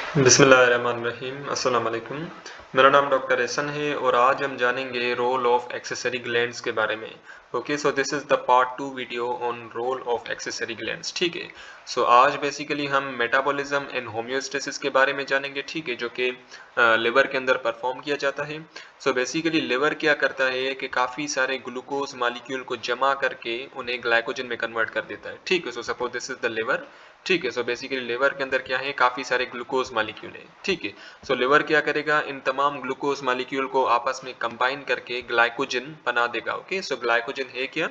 बिस्मिल्लाहिर्रहमानिर्रहीम अस्सलाम वालेकुम। मेरा नाम डॉक्टर एहसन है और आज हम जानेंगे रोल ऑफ एक्सेसरी ग्लैंड्स के बारे में। Okay, so this is the part 2 video on roll of accessory glands. ठीक है, सो आज बेसिकली हम मेटाबॉलिज्म एंड होम्योस्टेसिस के बारे में जानेंगे। ठीक है, जो कि लिवर के अंदर परफॉर्म किया जाता है। सो बेसिकली लिवर क्या करता है कि काफ़ी सारे ग्लूकोज मालिक्यूल को जमा करके उन्हें ग्लाइकोजन में कन्वर्ट कर देता है। ठीक है, so suppose this is the liver. ठीक है, सो बेसिकली लिवर के अंदर क्या है, काफी सारे ग्लूकोज मालिक्यूल है। ठीक है, सो लिवर क्या करेगा, इन तमाम ग्लूकोज मालिक्यूल को आपस में कंबाइन करके ग्लाइकोजन बना देगा। ओके, सो ग्लाइकोजन है क्या,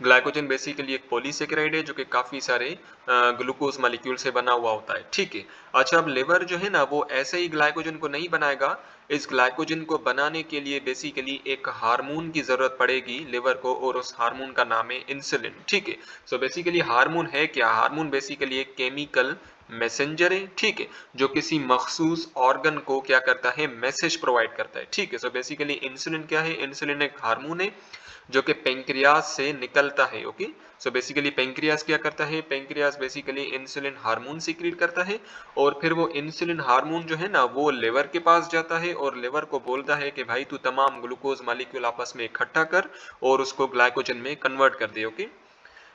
ग्लाइकोजन बेसिकली एक पॉलीसेकेराइड है जो कि काफी सारे ग्लूकोज मालिक्यूल से बना हुआ होता है। ठीक है, अच्छा अब लिवर जो है ना वो ऐसे ही ग्लाइकोजन को नहीं बनाएगा। इस ग्लाइकोजन को बनाने के लिए बेसिकली एक हार्मोन की जरूरत पड़ेगी लिवर को, और उस हार्मोन का नाम है इंसुलिन। ठीक है, सो बेसिकली हार्मोन है क्या, हार्मोन बेसिकली एक केमिकल मैसेंजर है। ठीक है, जो किसी मखसूस ऑर्गन को क्या करता है, मैसेज प्रोवाइड करता है। ठीक है, सो बेसिकली इंसुलिन क्या है, इंसुलिन एक हार्मोन है जो कि पेंक्रियास से निकलता है। ओके, सो बेसिकली पेंक्रियास क्या करता है, pancreas basically insulin hormone secrete करता है, और फिर वो इंसुलिन हार्मोन जो है ना वो लिवर के पास जाता है और लिवर को बोलता है कि भाई तू तमाम ग्लूकोज मालिक्यूल आपस में इकट्ठा कर और उसको ग्लाइकोजन में कन्वर्ट कर दे। Okay,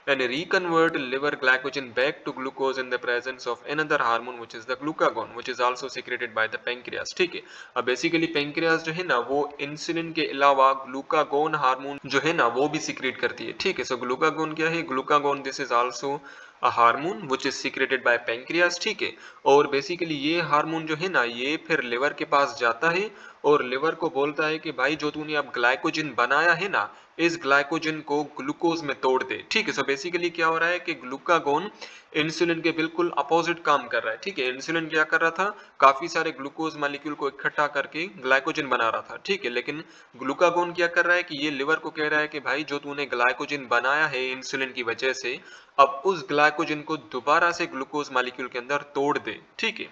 and reconvert liver glycogen back to glucose in the presence of another hormone which is the glucagon, which is also secreted by the pancreas। ठीक है, अब बेसिकली पेंक्रियास जो है ना वो इंसुलिन के अलावा ग्लूकागोन हार्मोन जो है ना वो भी सीक्रेट करती है। ठीक है, सो ग्लूकागोन क्या है, glucagon this is also a hormone which is secreted by pancreas. ठीक है, और बेसिकली ये हार्मोन जो है ना ये फिर लिवर के पास जाता है और लिवर को बोलता है कि भाई जो तूने अब ग्लाइकोजन बनाया है ना, इस ग्लाइकोजन को ग्लूकोज में तोड़ दे। ठीक है, सो बेसिकली क्या हो रहा है कि ग्लूकागोन इंसुलिन के बिल्कुल अपोजिट काम कर रहा है। ठीक है, इंसुलिन क्या कर रहा था, काफी सारे ग्लूकोज मालिक्यूल को इकट्ठा करके ग्लाइकोजन बना रहा था। ठीक है, लेकिन ग्लूकागोन क्या कर रहा है कि ये लिवर को कह रहा है कि भाई जो तूने ग्लाइकोजन बनाया है इंसुलिन की वजह से, अब उस ग्लाइकोजन को दोबारा से ग्लूकोज मालिक्यूल के अंदर तोड़ दे। ठीक है,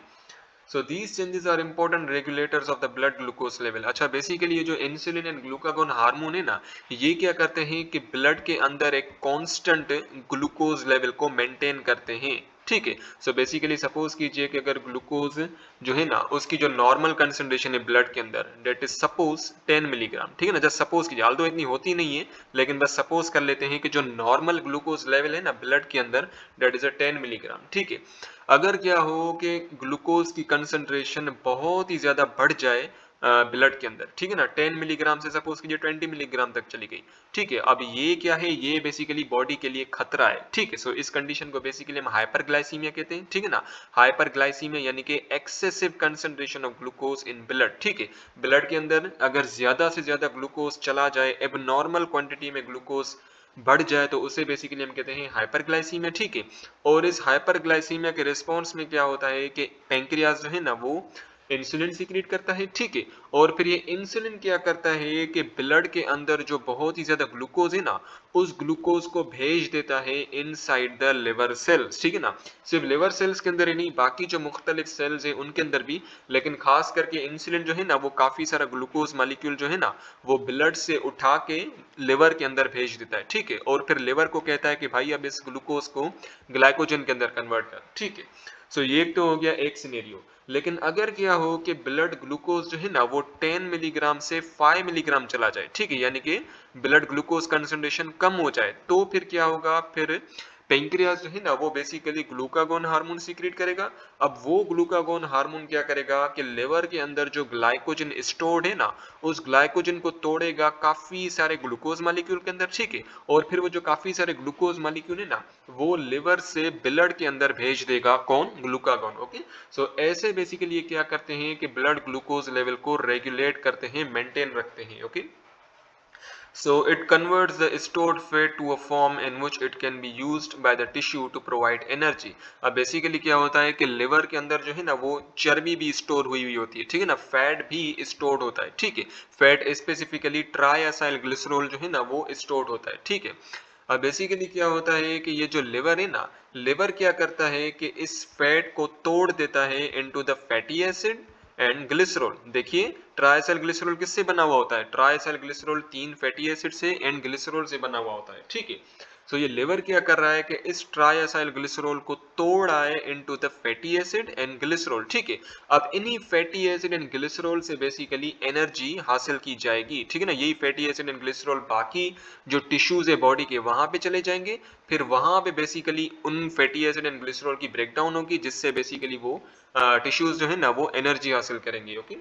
so these changes are important regulators of the blood glucose level। अच्छा बेसिकली ये जो इंसुलिन एंड ग्लूकागोन हार्मोन है ना, ये क्या करते हैं कि ब्लड के अंदर एक कांस्टेंट ग्लूकोज लेवल को मेंटेन करते हैं। ठीक है, सो बेसिकली सपोज कीजिए कि अगर ग्लूकोज जो है ना उसकी जो नॉर्मल कंसंट्रेशन है ब्लड के अंदर डेट इज सपोज 10 मिलीग्राम। ठीक है ना, जस्ट सपोज कीजिए, आल्दो इतनी होती नहीं है लेकिन बस सपोज कर लेते हैं कि जो नॉर्मल ग्लूकोज लेवल है ना ब्लड के अंदर डेट इज अ 10 मिलीग्राम। ठीक है, अगर क्या हो कि ग्लूकोज की कंसंट्रेशन बहुत ही ज्यादा बढ़ जाए ब्लड के अंदर, ठीक है ना, 10 मिलीग्राम से सपोज कीजिए 20 मिलीग्राम तक चली गई। ठीक है, अब ये क्या है, ये बेसिकली बॉडी के लिए खतरा है। ठीक है, सो इस कंडीशन को बेसिकली हम हाइपरग्लाइसीमिया कहते हैं। ठीक है ना, हाइपरग्लाइसीमिया यानी कि excessive concentration of glucose in blood. ठीक है, ब्लड के अंदर अगर ज्यादा से ज्यादा ग्लूकोज चला जाए, एबनॉर्मल क्वांटिटी में ग्लूकोज बढ़ जाए, तो उसे बेसिकली हम कहते हैं हाइपरग्लाइसीमिया। ठीक है, और इस हाइपरग्लाइसीमिया के रिस्पॉन्स में क्या होता है कि पेंक्रियास जो है ना वो इंसुलिन सीक्रेट करता है। ठीक है, और फिर ये इंसुलिन क्या करता है कि ब्लड के अंदर जो बहुत ही ज्यादा ग्लूकोज है ना उस ग्लूकोज को भेज देता है इनसाइड द लिवर सेल्स। ठीक है ना, सिर्फ लिवर सेल्स के अंदर ही नहीं, बाकी जो मुख्तलिफ सेल्स है उनके अंदर भी, लेकिन खास करके इंसुलिन जो है ना वो काफी सारा ग्लूकोज मालिक्यूल जो है ना वो ब्लड से उठा के लिवर के अंदर भेज देता है। ठीक है, और फिर लिवर को कहता है कि भाई अब इस ग्लूकोज को ग्लाइकोजन के अंदर कन्वर्ट कर। ठीक है, सो ये तो हो गया एक सिनेरियो। लेकिन अगर क्या हो कि ब्लड ग्लूकोज जो है ना वो 10 मिलीग्राम से 5 मिलीग्राम चला जाए, ठीक है, यानी कि ब्लड ग्लूकोज कंसंट्रेशन कम हो जाए, तो फिर क्या होगा, फिर पेंक्रियास जो है ना वो बेसिकली ग्लूकागोन हार्मोन सीक्रेट करेगा। अब वो ग्लूकागोन हार्मोन क्या करेगा कि लिवर के अंदर जो ग्लाइकोजन स्टोर्ड है ना उस ग्लाइकोजन को तोड़ेगा काफी सारे ग्लूकोज मालिक्यूल के अंदर। ठीक है, और फिर वो जो काफी सारे ग्लूकोज मालिक्यूल है ना वो लिवर से ब्लड के अंदर भेज देगा, कौन, ग्लूकागोन। ओके, सो ऐसे बेसिकली ये क्या करते हैं कि ब्लड ग्लूकोज लेवल को रेगुलेट करते हैं, मेंटेन रखते हैं। Okay, so it converts the stored fat to a form in which it can be used by the tissue to provide energy। अब बेसिकली क्या होता है कि लिवर के अंदर जो है ना वो चर्बी भी स्टोर हुई हुई होती है। ठीक है ना, फैट भी स्टोर्ड होता है। ठीक है, फैट स्पेसिफिकली ट्राइएसाइल ग्लिसरॉल जो है ना वो स्टोर्ड होता है। ठीक है, अब बेसिकली क्या होता है कि ये जो लिवर है ना, लिवर क्या करता है कि इस फैट को तोड़ देता है into the fatty acid and glycerol. देखिए ट्राइसाइल ग्लिसरॉल किससे बना हुआ होता है, ट्राइसाइल ग्लिसरॉल 3 फैटी एसिड से एंड ग्लिसरॉल से बना हुआ होता है। ठीक है, सो ये लिवर क्या कर रहा है कि इस ट्राइएसाइल ग्लिसरॉल को तोड़ आए into the fatty acid and glycerol, ठीक है। अब इन्हीं फैटी एसिड एंड ग्लिसरॉल से बेसिकली एनर्जी हासिल की जाएगी, ठीक है ना। यही फैटी एसिड एंड ग्लिसरॉल बाकी जो टिश्यूज है बॉडी के वहां पे चले जाएंगे, फिर वहां पे बेसिकली उन फैटी एसिड एंड ग्लिसरॉल की ब्रेकडाउन होगी, जिससे बेसिकली वो टिश्यूज जो है ना वो एनर्जी हासिल करेंगे, okay.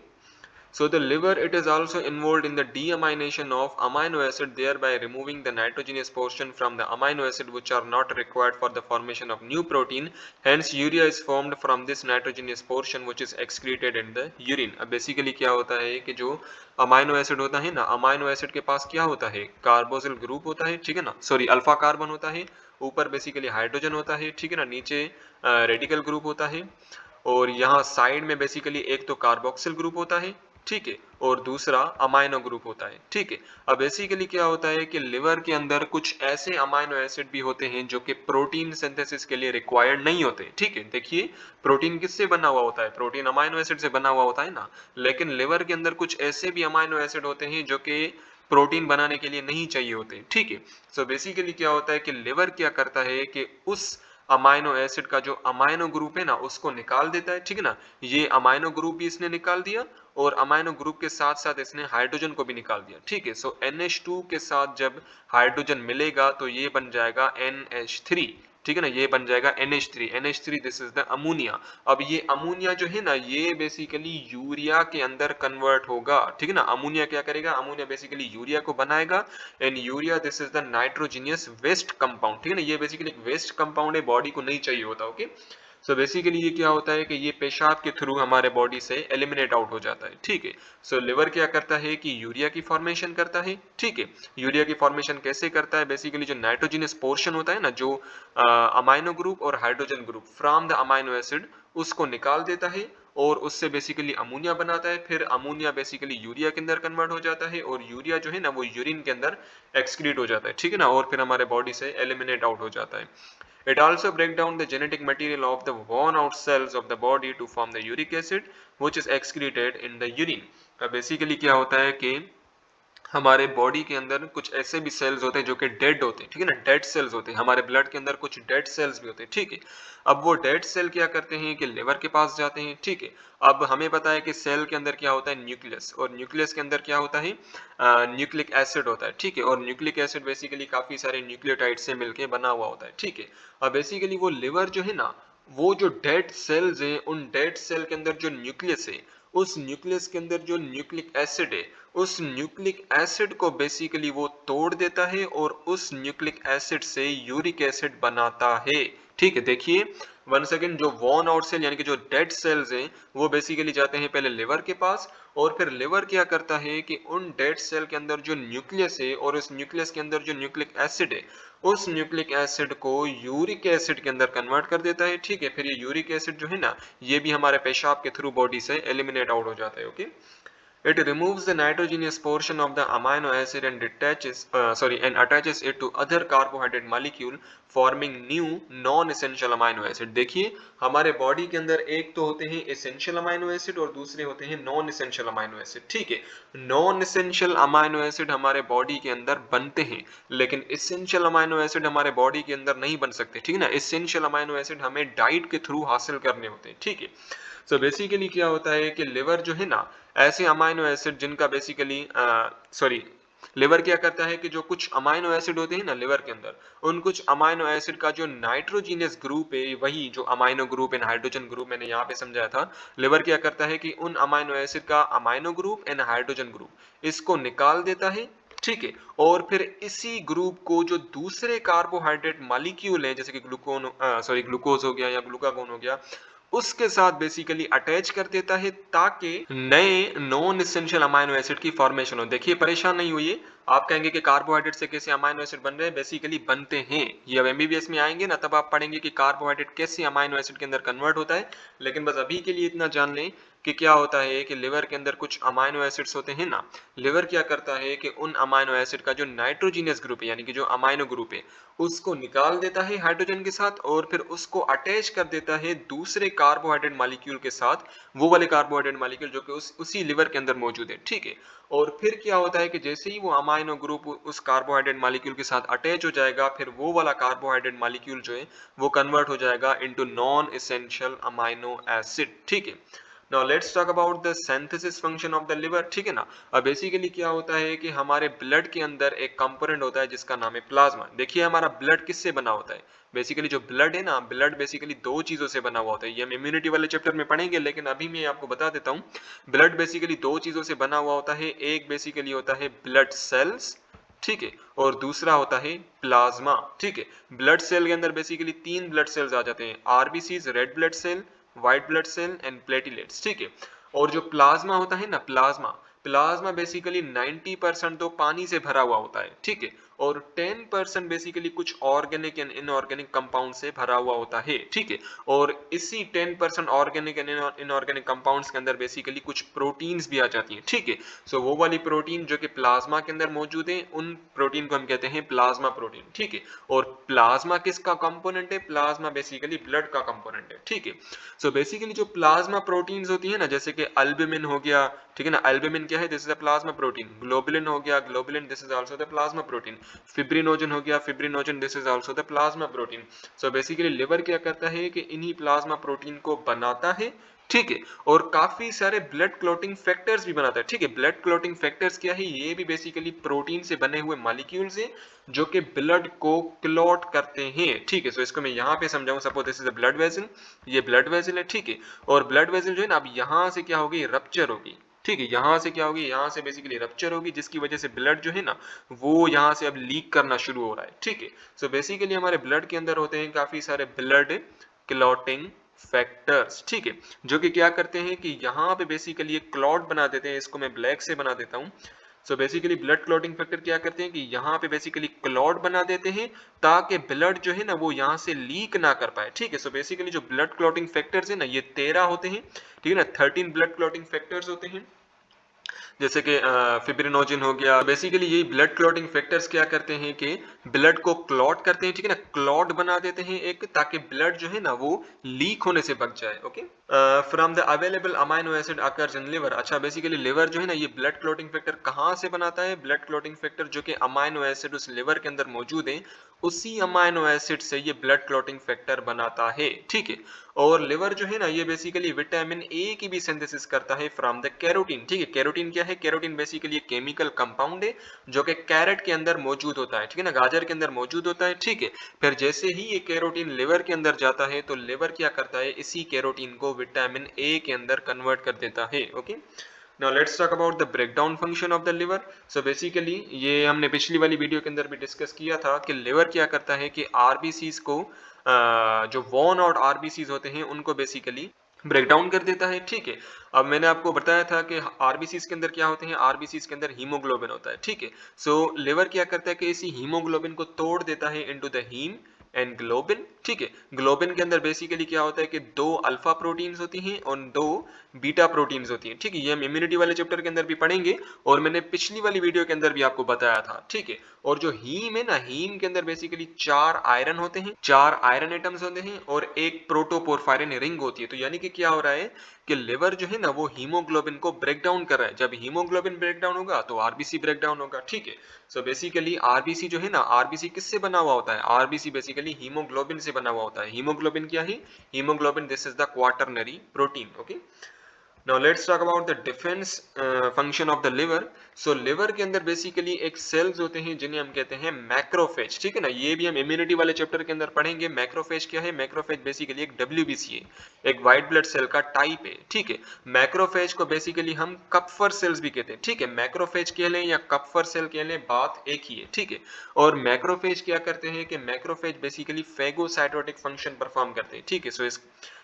So the liver, it is also involved in the deamination of amino acid, thereby removing the nitrogenous portion from the amino acid which are not required for the formation of new protein. Hence urea is formed from this nitrogenous portion which is excreted in the urine. अब basically क्या होता है कि जो amino acid होता है ना, amino acid के पास क्या होता है, कार्बोसिल ग्रुप होता है, ठीक है ना, सॉरी अल्फा कार्बन होता है, ऊपर बेसिकली हाइड्रोजन होता है, ठीक है ना, नीचे रेडिकल ग्रुप होता है, और यहाँ साइड में बेसिकली एक तो कार्बोक्सिल ग्रुप होता है, ठीक है, और दूसरा अमाइनो ग्रुप होता है, ठीक है। अब बेसिकली क्या होता है कि लिवर के अंदर कुछ ऐसे अमाइनो एसिड भी होते हैं जो कि प्रोटीन सिंथेसिस के लिए रिक्वायर्ड नहीं होते, ठीक है। देखिए प्रोटीन किससे बना हुआ होता है, प्रोटीन अमाइनो एसिड से बना हुआ होता है ना, लेकिन लिवर के अंदर कुछ ऐसे भी अमाइनो एसिड होते हैं जो कि प्रोटीन बनाने के लिए नहीं चाहिए होते, ठीक है। सो बेसिकली क्या होता है कि लिवर क्या करता है कि उस अमाइनो एसिड का जो अमाइनो ग्रुप है ना उसको निकाल देता है, ठीक है ना। ये अमाइनो ग्रुप भी इसने निकाल दिया, और अमाइनो ग्रुप के साथ साथ इसने हाइड्रोजन को भी निकाल दिया, ठीक है। सो NH2 के साथ जब हाइड्रोजन मिलेगा तो ये बन जाएगा NH3, ठीक है ना, ये बन जाएगा NH3, this is the ammonia. अब ये अमोनिया जो है ना ये बेसिकली यूरिया के अंदर कन्वर्ट होगा, ठीक है ना। अमोनिया क्या करेगा, अमोनिया बेसिकली यूरिया को बनाएगा, and urea this is the nitrogenous waste compound, ठीक है ना, ये बेसिकली एक वेस्ट कंपाउंड है, बॉडी को नहीं चाहिए होता, ओके। सो बेसिकली ये क्या होता है कि ये पेशाब के थ्रू हमारे बॉडी से एलिमिनेट आउट हो जाता है, ठीक है। सो लिवर क्या करता है कि यूरिया की फॉर्मेशन करता है, ठीक है। यूरिया की फॉर्मेशन कैसे करता है, बेसिकली जो नाइट्रोजनस पोर्शन होता है ना, जो अमाइनो ग्रुप और hydrogen group from the amino acid, उसको निकाल देता है और उससे बेसिकली अमोनिया बनाता है, फिर अमोनिया बेसिकली यूरिया के अंदर कन्वर्ट हो जाता है, और यूरिया जो है ना वो यूरिन के अंदर एक्सक्रीट हो जाता है, ठीक है ना, और फिर हमारे बॉडी से एलिमिनेट आउट हो जाता है। It also breaks down the genetic material of the worn out cells of the body to form the uric acid which is excreted in the urine. Basically क्या होता है कि हमारे बॉडी के अंदर कुछ ऐसे भी सेल्स होते हैं जो कि डेड होते हैं, ठीक है ना, डेड सेल्स होते हैं, हमारे ब्लड के अंदर कुछ डेड सेल्स भी होते हैं, ठीक है। अब वो डेड सेल क्या करते हैं कि लिवर के पास जाते हैं, ठीक है। अब हमें पता है कि सेल के अंदर क्या होता है, न्यूक्लियस, और न्यूक्लियस के अंदर क्या होता है, न्यूक्लिक एसिड होता है, ठीक है, और न्यूक्लिक एसिड बेसिकली काफी सारे न्यूक्लियोटाइड से मिलके बना हुआ होता है, ठीक है। अब बेसिकली वो लिवर जो है ना, वो जो डेड सेल्स हैं उन डेड सेल के अंदर जो न्यूक्लियस है, उस न्यूक्लियस के अंदर जो न्यूक्लिक एसिड है, उस न्यूक्लिक एसिड को बेसिकली वो तोड़ देता है और उस न्यूक्लिक एसिड से यूरिक एसिड बनाता है, ठीक है। देखिए वन सेकेंड, जो वॉर्न आउट सेल यानी कि जो डेड सेल्स हैं वो बेसिकली जाते हैं पहले लिवर के पास, और फिर लिवर क्या करता है कि उन डेड सेल के अंदर जो न्यूक्लियस है और उस न्यूक्लियस के अंदर जो न्यूक्लिक एसिड है, उस न्यूक्लिक एसिड को यूरिक एसिड के अंदर कन्वर्ट कर देता है, ठीक है। फिर ये यूरिक एसिड जो है ना ये भी हमारे पेशाब के थ्रू बॉडी से एलिमिनेट आउट हो जाता है, okay. It removes the nitrogenous portion of the amino acid and attaches it to other carbohydrate molecule forming new non-essential amino acid. देखिए हमारे बॉडी के अंदर एक तो होते हैं essential amino acid और दूसरे होते हैं non-essential amino acid, ठीक है। non-essential amino acid हमारे बॉडी के अंदर बनते हैं, लेकिन essential amino acid हमारे बॉडी के अंदर नहीं बन सकते, ठीक है ना। essential amino acid हमें डाइट के थ्रू हासिल करने होते हैं, ठीक है। सो बेसिकली क्या होता है कि लिवर जो है ना ऐसे अमाइनो एसिड जिनका बेसिकली लिवर क्या करता है कि जो कुछ अमाइनो एसिड होते हैं ना लिवर के अंदर, उन कुछ अमाइनो एसिड का जो नाइट्रोजीनियस ग्रुप है, वही जो amino group and hydrogen group मैंने यहाँ पे समझाया था, लिवर क्या करता है कि उन अमाइनो एसिड का amino group and hydrogen group इसको निकाल देता है, ठीक है। और फिर इसी ग्रुप को जो दूसरे कार्बोहाइड्रेट मॉलिक्यूल है जैसे कि ग्लूकोज हो गया या ग्लूकागोन हो गया, उसके साथ बेसिकली अटैच कर देता है ताकि नए नॉन एसेंशियल अमाइनो एसिड की फॉर्मेशन हो। देखिए परेशान नहीं होइए, आप कहेंगे कि कार्बोहाइड्रेट से कैसे अमाइनो एसिड बन रहे हैं, बेसिकली बनते हैं। ये अब एमबीबीएस में आएंगे ना तब आप पढ़ेंगे कि कार्बोहाइड्रेट कैसे अमाइनो एसिड के अंदर कन्वर्ट होता है, लेकिन बस अभी के लिए इतना जान लें कि क्या होता है कि लिवर के अंदर कुछ अमाइनो एसिड्स होते हैं ना, लिवर क्या करता है कि उन अमाइनो एसिड का जो नाइट्रोजीनियस ग्रुप है यानी कि जो अमाइनो ग्रुप है उसको निकाल देता है हाइड्रोजन के साथ, और फिर उसको अटैच कर देता है दूसरे कार्बोहाइड्रेट मॉलिक्यूल के साथ, वो वाले कार्बोहाइड्रेट मॉलिक्यूल जो कि उसी लिवर के अंदर मौजूद है, ठीक है। और फिर क्या होता है कि जैसे ही वो अमाइनो ग्रुप उस कार्बोहाइड्रेट मॉलिक्यूल के साथ अटैच हो जाएगा, फिर वो वाला कार्बोहाइड्रेट मॉलिक्यूल जो है वो कन्वर्ट हो जाएगा into non essential amino acid. ठीक है, now let's talk about the synthesis function of the liver. ठीक है ना, अब बेसिकली क्या होता है कि हमारे ब्लड के अंदर एक कंपोनेंट होता है जिसका नाम है प्लाज्मा। देखिए हमारा ब्लड किससे बना होता है, बेसिकली जो ब्लड है ना, ब्लड बेसिकली दो चीजों से बना हुआ होता है। ये हम इम्यूनिटी वाले चैप्टर में पढ़ेंगे, लेकिन अभी मैं आपको बता देता हूँ। ब्लड बेसिकली दो चीजों से बना हुआ होता है, एक बेसिकली होता है ब्लड सेल्स, ठीक है, और दूसरा होता है प्लाज्मा। ठीक है, ब्लड सेल के अंदर बेसिकली तीन ब्लड सेल्स आ जाते हैं, RBCs, red blood cell, white blood cell and platelets. ठीक है, और जो प्लाज्मा होता है ना, प्लाज्मा प्लाज्मा बेसिकली 90% तो पानी से भरा हुआ होता है। ठीक है, और 10% बेसिकली कुछ ऑर्गेनिक एंड इनऑर्गेनिक कंपाउंड से भरा हुआ होता है। ठीक है, और इसी 10% ऑर्गेनिक एंड इनऑर्गेनिक कंपाउंड्स के अंदर बेसिकली कुछ प्रोटीन्स भी आ जाती हैं। ठीक है, सो वो वाली प्रोटीन जो कि प्लाज्मा के अंदर मौजूद है, उन प्रोटीन को हम कहते हैं प्लाज्मा प्रोटीन। ठीक है, और प्लाज्मा किसका कंपोनेंट है, प्लाज्मा बेसिकली ब्लड का कंपोनेंट है। ठीक है, सो बेसिकली जो प्लाज्मा प्रोटीन्स होती है ना, जैसे कि अल्बुमिन हो गया, ठीक है ना, अल्बुमिन क्या है, this is a plasma protein. Globulin हो गया, globulin this is also the plasma protein. Fibrinogen हो गया, fibrinogen this is also the plasma protein. So basically liver क्या करता है कि इन्हीं प्लाज्मा प्रोटीन को बनाता है। ठीक है, और काफी सारे ब्लड क्लॉटिंग फैक्टर्स भी बनाता है। ठीक है, ब्लड क्लॉटिंग फैक्टर्स क्या है, ये भी बेसिकली प्रोटीन से बने हुए मॉलिक्यूल्स हैं जो कि ब्लड को क्लॉट करते हैं। ठीक है, सो इसको मैं यहाँ पे समझाऊं, suppose this is a blood vessel, ये ब्लड वेसल है। ठीक है, और ब्लड वेसल जो है ना, अब यहाँ से क्या होगी, रप्चर होगी। ठीक है, यहाँ से क्या होगी, यहाँ से बेसिकली रप्चर होगी, जिसकी वजह से ब्लड जो है ना वो यहाँ से अब लीक करना शुरू हो रहा है। ठीक है, सो बेसिकली हमारे ब्लड के अंदर होते हैं काफी सारे ब्लड क्लॉटिंग फैक्टर्स। ठीक है, जो कि क्या करते हैं कि यहाँ पे बेसिकली एक क्लॉट बना देते हैं। इसको मैं ब्लैक से बना देता हूँ। So basically blood clotting factor क्या करते हैं कि यहाँ पे बेसिकली क्लॉट बना देते हैं ताकि ब्लड जो है ना वो यहाँ से लीक ना कर पाए। ठीक है, सो बेसिकली जो ब्लड क्लॉटिंग फैक्टर्स है ना, ये 13 होते हैं। ठीक है ना, 13 ब्लड क्लॉटिंग फैक्टर्स होते हैं, जैसे कि फिब्रिनोजन हो गया। बेसिकली यही ब्लड क्लॉटिंग फैक्टर्स क्या करते हैं कि ब्लड को क्लॉट करते हैं। ठीक है ना, क्लॉट बना देते हैं एक, ताकि ब्लड जो है ना वो लीक होने से बच जाए। Okay, from the available amino acid occurs in liver. अच्छा, बेसिकली लिवर जो है ना ये ब्लड क्लॉटिंग फैक्टर कहाँ से बनाता है, ब्लड क्लॉटिंग फैक्टर जो कि अमाइनो एसिड उस लिवर के अंदर मौजूद है, उसी अमाइनो एसिड से ये ब्लड क्लॉटिंग फैक्टर बनाता है। ठीक है, और लिवर जो है ना ये बेसिकली विटामिन ए की भी सिंथेसिस करता है फ्रॉम द कैरोटीन। ठीक है, कैरोटीन क्या है, कैरोटीन बेसिकली एक केमिकल कंपाउंड है जो कि कैरेट के अंदर मौजूद होता है। ठीक है ना, गाजर के अंदर मौजूद होता है। ठीक है, फिर जैसे ही ये कैरोटीन लिवर के अंदर जाता है तो लिवर क्या करता है, इसी कैरोटीन को विटामिन ए के अंदर कन्वर्ट कर देता है। Okay, Now let's talk about the breakdown function of the liver. So basically ये हमने पिछली वाली वीडियो के अंदर भी डिस्कस किया था कि लिवर क्या करता है कि आरबीसीज को जो वॉन आउट आरबीसीज होते हैं उनको बेसिकली ब्रेक डाउन कर देता है। ठीक है, अब मैंने आपको बताया था कि आरबीसीज के अंदर क्या होते हैं, आरबीसीज के अंदर हीमोग्लोबिन होता है। ठीक है, सो लिवर क्या करता है कि इसी हीमोग्लोबिन को तोड़ देता है into the haem and globin. ठीक है, ग्लोबिन के अंदर बेसिकली क्या होता है कि दो अल्फा प्रोटीन्स होती हैं और दो बीटा प्रोटीन्स होती हैं। ठीक है, ये हम इम्यूनिटी वाले चैप्टर के अंदर भी पढ़ेंगे और मैंने पिछली वाली वीडियो के अंदर भी आपको बताया था। ठीक है, और जो हीम है ना, हीम के अंदर बेसिकली 4 आयरन होते हैं, 4 आयरन एटम्स होते हैं और एक प्रोटोपोरफायरिन रिंग होती है। तो यानी कि क्या हो रहा है कि लिवर जो है ना वो हीमोग्लोबिन को ब्रेक डाउन कर रहा है। जब हीमोग्लोबिन ब्रेक डाउन होगा तो आरबीसी ब्रेक डाउन होगा। ठीक है, सो बेसिकली आरबीसी जो है ना, आरबीसी किससे बना हुआ होता है, आरबीसी बेसिकली हीमोग्लोबिन से बना हुआ होता है। हीमोग्लोबिन क्या है, haemoglobin this is the quaternary protein. Okay, Now let's talk about the defense function of the liver. So liver के अंदर बेसिकली एक सेल्स होते हैं जिन्हें हम कहते हैं मैक्रोफेज। ठीक है ना, ये भी हम इम्यूनिटी वाले चैप्टर के अंदर पढ़ेंगे। मैक्रोफेज क्या है, मैक्रोफेज बेसिकली एक WBC है, एक व्हाइट ब्लड सेल का टाइप है। ठीक है, मैक्रोफेज को बेसिकली हम कपफर सेल्स भी कहते हैं। ठीक है, मैक्रोफेज कह लें या कपफर सेल कह लें, बात एक ही है। ठीक है, और मैक्रोफेज क्या करते हैं कि मैक्रोफेज बेसिकली फेगोसाइटोटिक फंक्शन परफॉर्म करते हैं। ठीक है, सो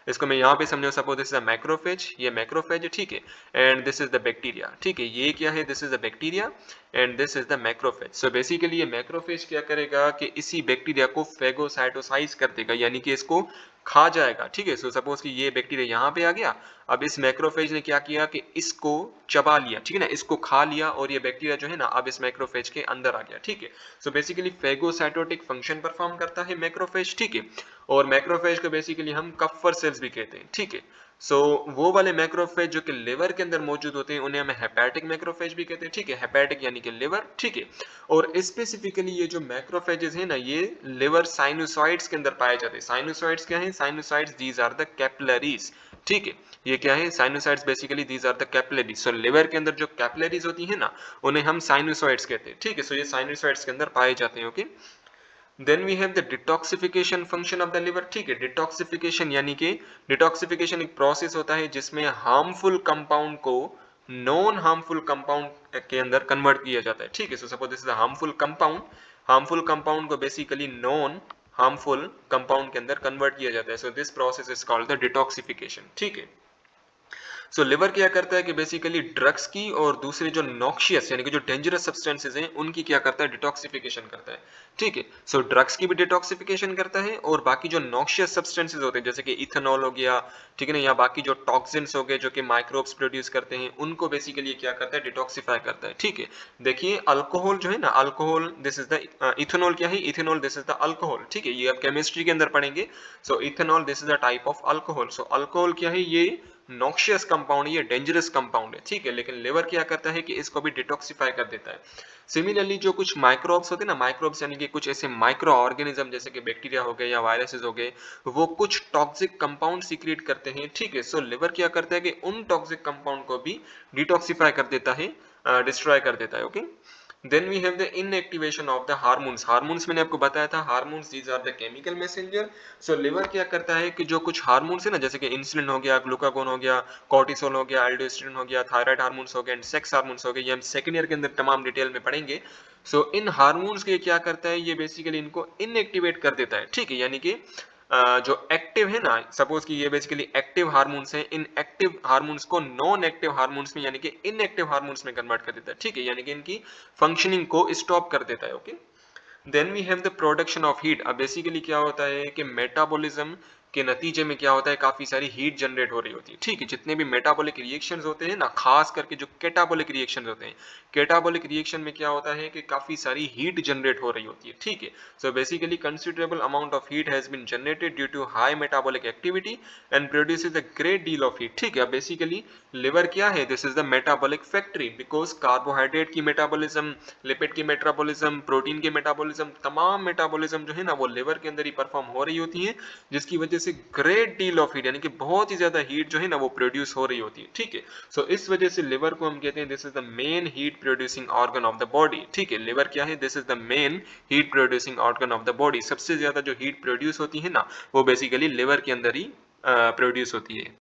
इसको मैं यहाँ पे समझाऊं, suppose this is a macrophage, ये मैक्रोफेज है। ठीक है, and this is the bacteria. ठीक है, ये क्या है, this is the bacteria and this is the macrophage. So basically ये मैक्रोफेज क्या करेगा कि इसी बैक्टीरिया को फेगोसाइटोसाइज कर देगा, यानी कि इसको खा जाएगा। ठीक है, सो सपोज कि ये बैक्टीरिया यहाँ पे आ गया, अब इस मैक्रोफेज ने क्या किया कि इसको चबा लिया। ठीक है ना, इसको खा लिया और ये बैक्टीरिया जो है ना अब इस मैक्रोफेज के अंदर आ गया। ठीक है, सो बेसिकली फेगोसाइटोटिक फंक्शन परफॉर्म करता है मैक्रोफेज। ठीक है, और मैक्रोफेज को बेसिकली हम कपफर सेल्स भी कहते हैं। ठीक है, सो वो वाले मैक्रोफेज जो कि लिवर के अंदर मौजूद होते हैं उन्हें हम हेपेटिक मैक्रोफेज भी कहते हैं, ठीक है, हेपेटिक यानी कि लिवर, ठीक है। और स्पेसिफिकली ये जो मैक्रोफेजेस हैं ना, ये लिवर साइनोसॉइड्स के अंदर पाए जाते हैं। साइनोसॉइड्स क्या है? Sinusoids these are the capillaries, ठीक है। ये क्या है? Sinusoids basically these are the capillaries. So liver के अंदर जो कैपिलरीज होती है ना, उन्हें हम साइनोसॉइड्स कहते हैं, ठीक है। सो ये साइनोसॉइड्स के अंदर पाए जाते हैं, okay. Then we have the detoxification function of the liver, ठीक है। डिटॉक्सिफिकेशन यानी कि डिटॉक्सिफिकेशन एक प्रोसेस होता है जिसमें हार्मफुल कंपाउंड को नॉन हार्मफुल कंपाउंड के अंदर कन्वर्ट किया जाता है, ठीक है। So suppose this is a harmful compound को बेसिकली नॉन हार्मफुल कंपाउंड के अंदर कन्वर्ट किया जाता है। So this process is called the detoxification, ठीक है। सो लिवर क्या करता है कि बेसिकली ड्रग्स की और दूसरे जो नॉक्शियस यानी कि जो डेंजरस सब्सटेंसेज हैं उनकी क्या करता है? डिटॉक्सिफिकेशन करता है, ठीक है। सो ड्रग्स की भी डिटॉक्सिफिकेशन करता है और बाकी जो नॉक्शियस सब्सटेंसेज होते हैं जैसे कि इथेनॉल हो गया, ठीक है ना, या बाकी जो टॉक्सिन्स हो गए जो कि माइक्रोब्स प्रोड्यूस करते हैं उनको बेसिकली क्या करता है? डिटॉक्सिफाई करता है, ठीक है। देखिए अल्कोहल जो है ना, alcohol this is the ethanol, क्या है? Ethanol this is the alcohol, ठीक है। ये आप केमिस्ट्री के अंदर पढ़ेंगे। So ethanol this is the type of alcohol. So alcohol क्या है? ये नॉक्शियस कंपाउंड, ये डेंजरस कंपाउंड है, ठीक है। लेकिन लिवर क्या करता है कि इसको भी डिटॉक्सिफाई कर देता है। सिमिलरली जो कुछ माइक्रोब्स होते हैं ना, माइक्रोब्स यानी कि कुछ ऐसे माइक्रो ऑर्गेनिज्म जैसे कि बैक्टीरिया हो गए या वायरसेस हो गए, वो कुछ टॉक्सिक कंपाउंड सीक्रेट करते हैं, ठीक है। सो लिवर क्या करता है कि उन टॉक्सिक कंपाउंड को भी डिटॉक्सिफाई कर देता है, डिस्ट्रॉय कर देता है, okay. Then we have the inactivation of the hormones. Hormones मैंने आपको बताया था, hormones these are the chemical messenger. So liver क्या करता है कि जो कुछ हार्मोन्स है ना, जैसे कि इंसुलिन हो गया, ग्लूकागोन हो गया, कॉर्टिसोल हो गया, एल्डोस्टेरोन हो गया, थायराइड हार्मोन्स हो गए एंड सेक्स हार्मोन्स हो गए, ये हम सेकंड ईयर के अंदर तमाम डिटेल में पढ़ेंगे। सो इन हार्मोन्स के क्या करता है? ये बेसिकली इनको इनएक्टिवेट कर देता है, ठीक है। यानी कि जो एक्टिव है ना, सपोज कि ये बेसिकली एक्टिव हार्मोन्स हैं, इन एक्टिव हार्मोन्स को नॉन एक्टिव हार्मोन्स में यानी कि इनएक्टिव हार्मोन्स में कन्वर्ट कर देता है, ठीक है। यानी कि इनकी फंक्शनिंग को स्टॉप कर देता है, okay. Then we have the production of heat. अब बेसिकली क्या होता है कि मेटाबॉलिज्म के नतीजे में क्या होता है? काफी सारी हीट जनरेट हो रही होती है, ठीक है। जितने भी मेटाबॉलिक रिएक्शंस होते हैं ना, खास करके जो कैटाबॉलिक रिएक्शंस होते हैं, कैटाबॉलिक रिएक्शन में क्या होता है कि काफी सारी हीट जनरेट हो रही होती है, ठीक है। So basically considerable amount of heat has been generated due to high metabolic activity and produces a great deal of heat, ठीक है। बेसिकली लिवर क्या है? This is the metabolic factory, because carbohydrate की मेटाबॉलिज्म, लिपिड की metabolism, protein के metabolism, तमाम metabolism जो है ना वो लिवर के अंदर ही परफॉर्म हो रही होती है, जिसकी वजह से ग्रेट डील ऑफ हीट यानी कि बहुत ही ज्यादा हीट जो है ना वो प्रोड्यूस हो रही होती है, ठीक है। सो इस वजह से लिवर को हम कहते हैं this is the main heat producing organ of the body, ठीक है। लिवर क्या है? This is the main heat producing organ of the body. सबसे ज्यादा जो हीट प्रोड्यूस होती है ना वो बेसिकली लिवर के अंदर ही प्रोड्यूस होती है।